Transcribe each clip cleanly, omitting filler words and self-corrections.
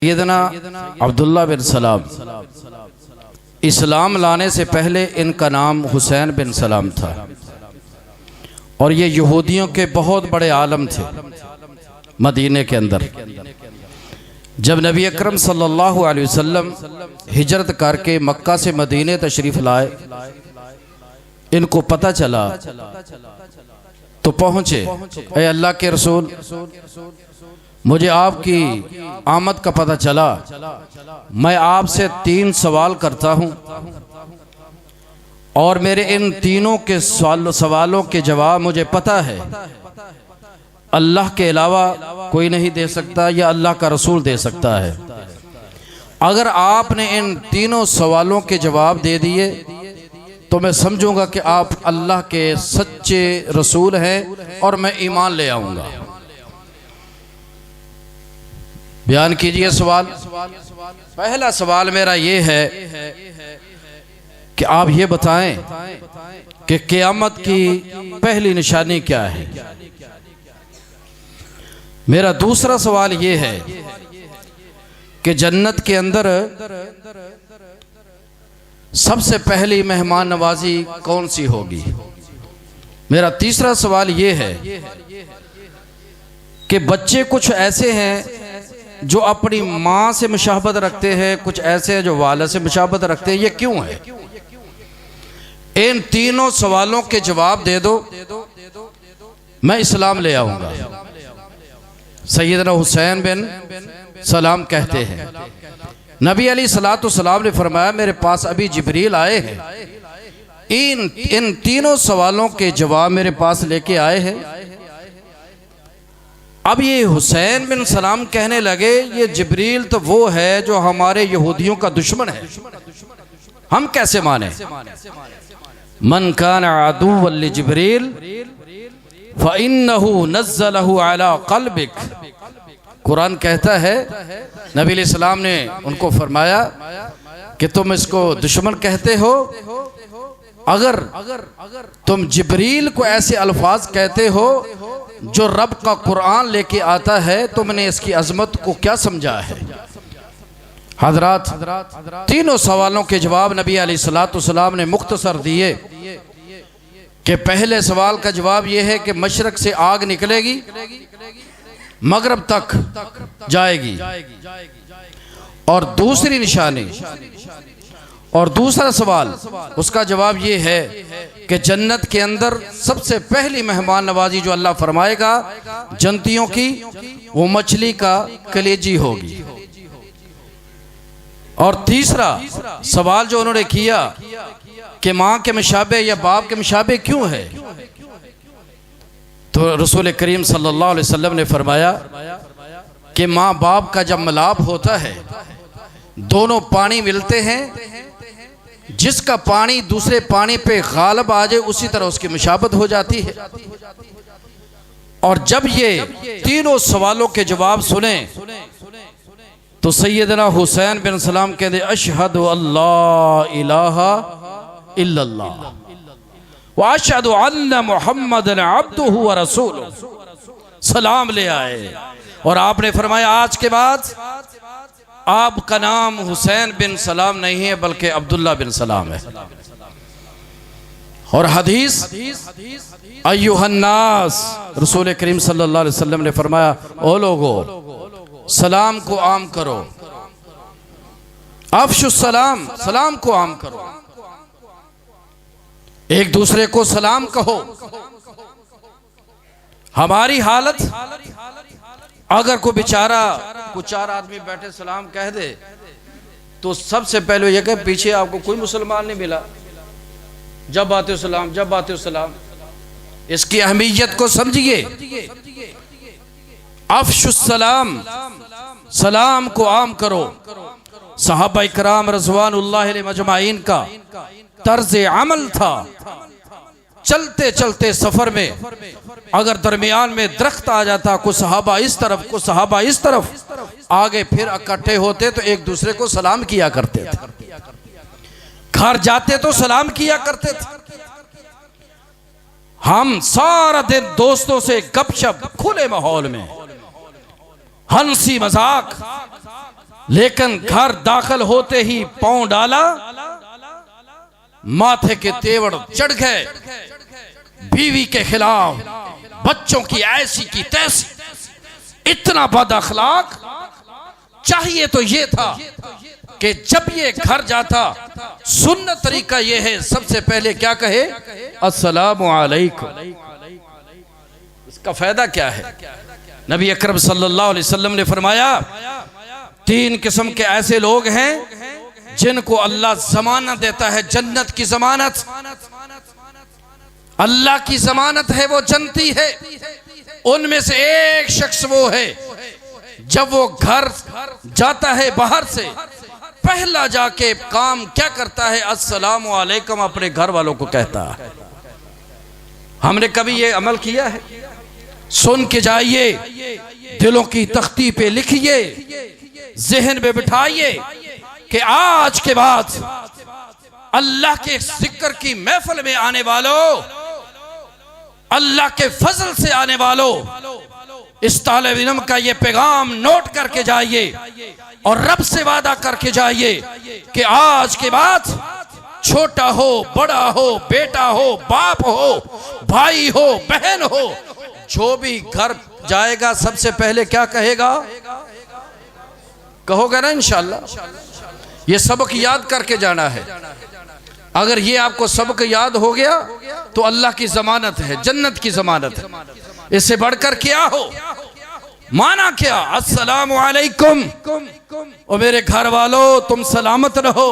सैयदना अब्दुल्ला बिन सलाम इस्लाम लाने से पहले इनका नाम हुसैन बिन सलाम था और ये यहूदियों के बहुत बड़े आलम थे मदीने के अंदर। जब नबी अकरम सल्लल्लाहु अलैहि वसल्लम हिजरत करके मक्का से मदीने तशरीफ लाए, इनको पता चला तो पहुँचे, ऐ अल्लाह के रसूल, मुझे आपकी आमद का पता चला, मैं आपसे 3 सवाल करता हूं और मेरे इन तीनों के सवालों के जवाब मुझे पता है अल्लाह के अलावा कोई नहीं दे सकता या अल्लाह का रसूल दे सकता है। अगर आपने इन तीनों सवालों के जवाब दे दिए तो मैं समझूंगा कि आप अल्लाह के सच्चे रसूल हैं और मैं ईमान ले आऊंगा। बयान कीजिए सवाल। पहला सवाल मेरा ये है कि आप ये बताएं कि क़यामत की पहली निशानी क्या है। मेरा दूसरा सवाल ये है कि जन्नत के अंदर सबसे पहली मेहमान नवाजी कौन सी होगी। मेरा तीसरा सवाल ये है कि बच्चे कुछ ऐसे हैं जो अपनी माँ से मुशाबहत रखते हैं, कुछ ऐसे हैं जो वालिद से मुशाबहत रखते हैं, ये क्यों है। इन तीनों सवालों के जवाब दे दो, मैं इस्लाम ले आऊंगा। सैयदना हुसैन बिन सलाम कहते हैं, नबी अलैहिस्सलाम ने फरमाया, मेरे पास अभी जिब्रील आए हैं, इन तीनों सवालों के जवाब मेरे पास लेके आए हैं। अब ये हुसैन बिन सलाम कहने लगे, ये जिब्रील तो वो है जो हमारे यहूदियों का दुश्मन है, हम कैसे माने। मन कान अदुव्वन लिजिब्रील फइन्नहु नज़्ज़लहु अला क़ल्बिक। कुरान कहता है, नबी अलैहिस्सलाम ने उनको फरमाया कि तुम इसको दुश्मन कहते हो, अगर तुम जिब्रील को ऐसे अल्फाज कहते हो जो रब का कुरान लेके आता है, तुमने इसकी अजमत को क्या समझा है। हजरात, तीनों सवालों के जवाब नबी अलैहिस्सलाम ने मुख्तसर दिए कि पहले सवाल का जवाब यह है कि मशरक से आग निकलेगी, मगरब तक जाएगी, और दूसरी निशानी और दूसरा सवाल उसका जवाब ये है कि जन्नत के अंदर सबसे पहली मेहमान नवाजी जो अल्लाह फरमाएगा जन्नतियों की, वो मछली का कलेजी होगी। और तीसरा सवाल जो उन्होंने किया कि माँ के मुशाबे या बाप के मुशाबे क्यों है, तो रसूल करीम सल्लल्लाहु अलैहि वसल्लम ने फरमाया कि माँ बाप का जब मिलाप होता है, दोनों पानी मिलते हैं, जिसका पानी दूसरे पानी पे गालिब आ जाए उसी तरह उसकी मुशाबत हो जाती है। और जब ये तीनों सवालों के जवाब सुने तो सैयदना हुसैन बिन सलाम कहते, अशहदु अल्ला इलाहा इल्लल्लाह व अशहदु अन्ना मुहम्मदन अब्दुहु व रसूलुहु। सलाम ले आए और आपने फरमाया, आज के बाद आपका नाम हुसैन बिन सलाम नहीं है बल्कि अब्दुल्ला बिन सलाम है। और हदीस, अय्युहन्नास, रसूल करीम सल्लल्लाहु अलैहि वसल्लम ने फरमाया, ओ लोगो, सलाम को आम करो, अफ़शुस सलाम, सलाम को आम करो, एक दूसरे को सलाम कहो। हमारी हालत, अगर कोई बेचारा कुछ 4 आदमी बैठे सलाम कह दे तो सबसे पहले यह कहे, पीछे आपको कोई मुसलमान नहीं मिला, जब आते हो सलाम, जब आते हो सलाम। इसकी अहमियत को समझिए। अफ़शुस सलाम, सलाम को आम करो। सहाबा इकराम रज़वानुल्लाहि अलैहिम अजमाइन का तर्ज अमल था, चलते चलते सफर में अगर दरमियान में दरख्त आ जाता, कुछ सहाबा इस तरफ, कुछ सहाबा इस तरफ, आगे फिर इकट्ठे होते तो एक दूसरे को सलाम किया करते थे। घर जाते तो सलाम किया करते थे। हम सारा दिन दोस्तों से गपशप खुले माहौल में, हंसी मजाक, लेकिन घर दाखिल होते ही पांव डाला, माथे के तेवर चढ़ गए, बीवी के खिलाफ, बच्चों की ऐसी की तैसी, इतना बद अखलाक। चाहिए तो ये था कि जब ये घर जाता, सुन्नत तरीका ये है सबसे पहले क्या कहे, अस्सलामु अलैकुम। इसका फायदा क्या है? नबी अकरम सल्लल्लाहु अलैहि वसल्लम ने फरमाया, 3 किस्म के ऐसे लोग हैं जिनको अल्लाह जमानत देता है, जन्नत की जमानत। अल्लाह की जमानत है, वो जनती है। उनमें से एक शख्स वो है, जब वो घर जाता है बाहर से, पहला जाके काम क्या करता है, अस्सलामु अलैकुम अपने घर वालों को कहता है। हमने कभी ये अमल किया है? सुन के जाइए, दिलों की तख्ती पे लिखिए, जहन में बिठाइए कि आज के बाद अल्लाह के जिक्र की महफिल में आने वालों, अल्लाह के फजल से आने वालों, इस तालिब इल्म का ये पैगाम नोट करके जाइए और रब से वादा करके जाइए कि आज के बाद छोटा हो, बड़ा हो, बेटा हो, बाप हो, भाई हो, बहन हो, जो भी घर जाएगा सबसे पहले क्या कहेगा? कहोगे ना इंशाअल्लाह। ये सबक याद करके जाना है। अगर ये आपको सबक याद हो गया तो अल्लाह की जमानत है, जन्नत की जमानत है। इससे बढ़कर क्या हो? माना क्या? अस्सलामु अलैकुम, और मेरे घर वालों तुम सलामत रहो,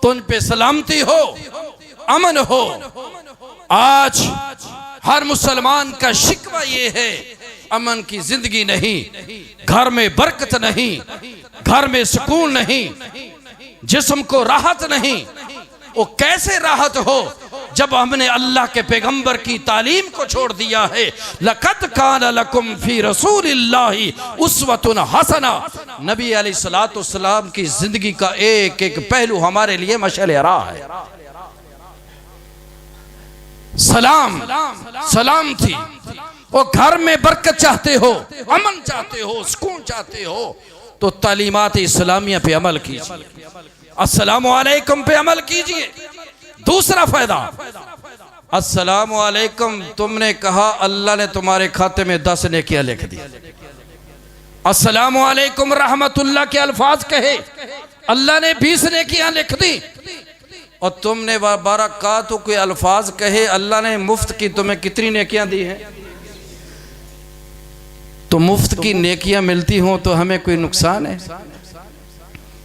तुम पे सलामती हो, अमन हो। आज हर मुसलमान का शिकवा ये है, अमन की जिंदगी नहीं, घर में बरकत नहीं, घर में सुकून नहीं, जिस्म को राहत नहीं। वो कैसे राहत हो जब हमने अल्लाह के पैगंबर की तालीम को छोड़ दिया है। लक़द कान लकुम फी रसूलिल्लाहि उस्वतुन हसना। नबी अलैहिस्सलातु वस्सलाम की जिंदगी का एक एक पहलू हमारे लिए मशअल राह है। सलाम सलाम थी। और घर में बरकत चाहते हो, अमन चाहते हो, सुकून चाहते हो तो तालीमात इस्लामिया पे अमल कीजिए, अस्सलामु अलैकुम पे अमल कीजिए। दूसरा फायदा, अस्सलामु अलैकुम तुमने कहा, अल्लाह ने तुम्हारे खाते में 10 नेकियां लिख दी। अस्सलामु अलैकुम रहमतुल्लाह के अल्फाज कहे, अल्लाह ने 20 नेकियां लिख दी। और तुमने बरकातु के अल्फाज कहे, अल्लाह ने मुफ्त की तुम्हें कितनी नेकियां दी हैं? तो मुफ्त की नेकियां मिलती हों तो हमें कोई नुकसान है?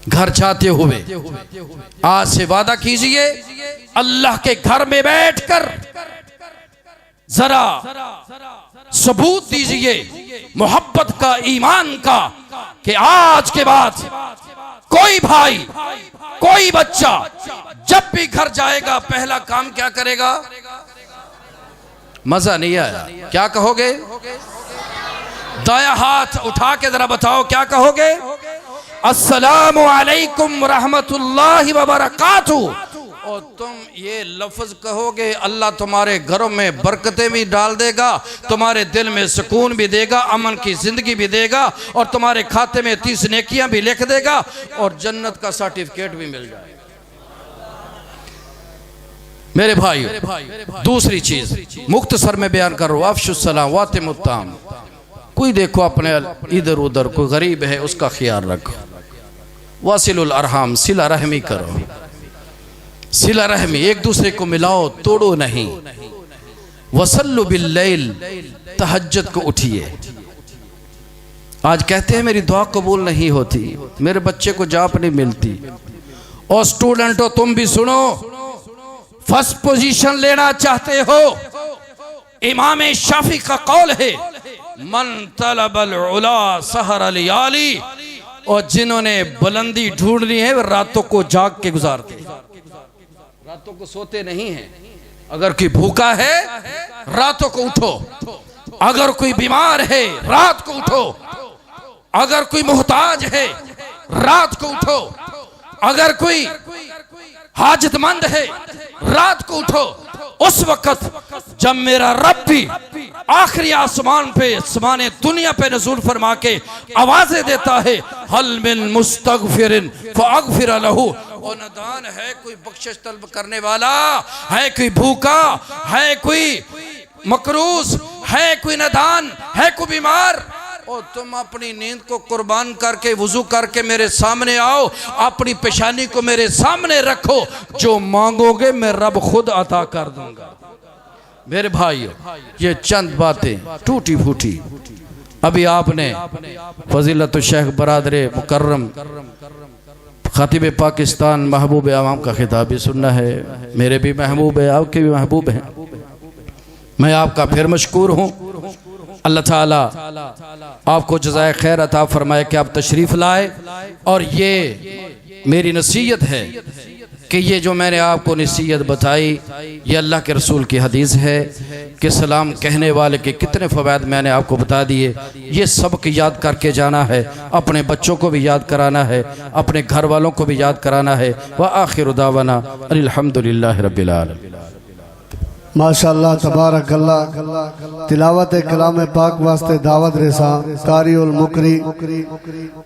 घर जाते हुए आज से वादा कीजिए, अल्लाह के घर में बैठकर जरा सबूत दीजिए मोहब्बत का, ईमान का, कि आज के बाद कोई भाई, कोई बच्चा जब भी घर जाएगा पहला काम क्या करेगा? मजा नहीं आया, क्या कहोगे? दाया हाथ उठा के जरा बताओ, क्या कहोगे? अस्सलामु अलैकुम रहमतुल्लाहि व बरकातुहू। और तुम ये लफ्ज कहोगे, अल्लाह तुम्हारे घरों में बरकतें भी डाल देगा, तुम्हारे दिल में सुकून भी देगा, अमन की जिंदगी भी देगा, और तुम्हारे खाते में 30 नेकियां भी लिख देगा, और जन्नत का सर्टिफिकेट भी मिल जाएगा। मेरे भाई, दूसरी चीज मुख्तसर में बयान करो, अफ़शुस सलाम वातिमुत ताम। कोई देखो अपने इधर उधर कोई गरीब है, उसका ख्याल रखो। वासिलुल अरहाम, सिला रहमी करो, सिला रहमी, एक दूसरे को मिलाओ, तोड़ो नहीं। वसल्लु बिल्लैल, तहज्जुद को उठिए। आज कहते हैं मेरी दुआ कबूल नहीं होती, मेरे बच्चे को जॉब नहीं मिलती। और स्टूडेंट हो तुम भी सुनो, फर्स्ट पोजीशन लेना चाहते हो, इमाम शाफी का कौल है, मन तलबल उला सहर लियाली। और जिन्होंने बुलंदी ढूंढनी है वे रातों को जाग के गुजारते, रातों को सोते नहीं हैं। अगर कोई भूखा है रातों को उठो, अगर कोई बीमार है रात को उठो, अगर कोई मोहताज है रात को उठो, अगर कोई हाजतमंद है रात को उठो। उस वक्त जब मेरा रब भी आखिरी आसमान पे आसमान दुनिया पे नज़ूल फरमा के आवाजें देता है, हल मिन मुस्तगफिरिन फअगफिर लहू। वो नदान है कोई बख्शिश तलब करने वाला, है कोई भूखा, है कोई मकरूज, है कोई नदान, है कोई बीमार। और तुम अपनी नींद को कुर्बान करके वुजू करके मेरे सामने आओ, अपनी पेशानी को मेरे सामने रखो, जो मांगोगे मैं रब खुद अता कर दूंगा। मेरे भाइयों, ये चंद बातें टूटी फूटी अभी आपने फजीलत शेख बरादरे मुकर्रम खतीब पाकिस्तान महबूब आवाम का खिताब भी सुनना है। मेरे भी महबूब है, आपके भी महबूब हैं। मैं आपका फिर मशकूर हूँ। अल्लाह ताला आपको जज़ाए खैर अता फरमाए कि आप तशरीफ़ लाए। और ये मेरी नसीहत है कि ये जो मैंने आपको नसीहत बताई, ये अल्लाह के रसूल की हदीस है कि सलाम कहने वाले के कितने फ़वाइद मैंने आपको बता दिए। ये सबक याद करके जाना है, अपने बच्चों को भी याद कराना है, अपने घर वालों को भी याद कराना है। व आखिर दावाना अल्हम्दुलिल्लाहि रब्बिल आलमीन। माशाअल्लाह तबारकल्लाह। तिलावत कलाम पाक वास्ते दावत रेसा कारिउल मुकरी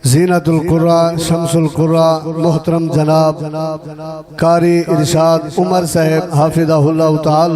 जीनतुल कुर्रा शमसुल कुर्रा मोहतरम जनाब कारी इरशाद उमर साहब हाफिज़हुल्लाह ताला।